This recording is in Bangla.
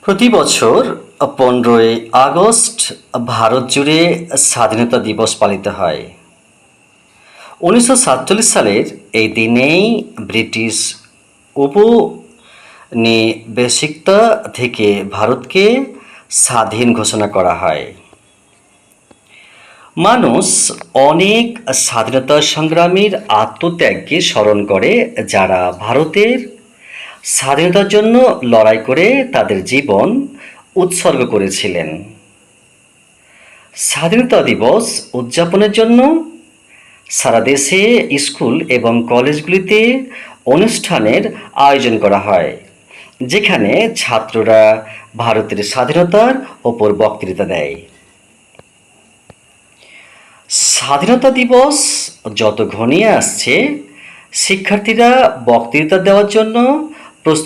প্রতি বছর 15ই আগস্ট ভারত জুড়ে স্বাধীনতা দিবস পালিত হয়। 1947 সালের এই দিনেই ব্রিটিশ উপনিবেশিকতা থেকে ভারতকে স্বাধীন ঘোষণা করা হয়। মানুষ অনেক স্বাধীনতা সংগ্রামীর আত্মত্যাগকে স্মরণ করে, যারা ভারতের স্বাধীনতার জন্য লড়াই করে তাদের জীবন উৎসর্গ করেছিলেন। স্বাধীনতা দিবস উদযাপনের জন্য সারা দেশে স্কুল এবং কলেজগুলিতে অনুষ্ঠানের আয়োজন করা হয়, যেখানে ছাত্ররা ভারতের স্বাধীনতার ওপর বক্তৃতা দেয়। স্বাধীনতা দিবস যত ঘনিয়ে আসছে, শিক্ষার্থীরা বক্তৃতা দেওয়ার জন্য প্রস্তুত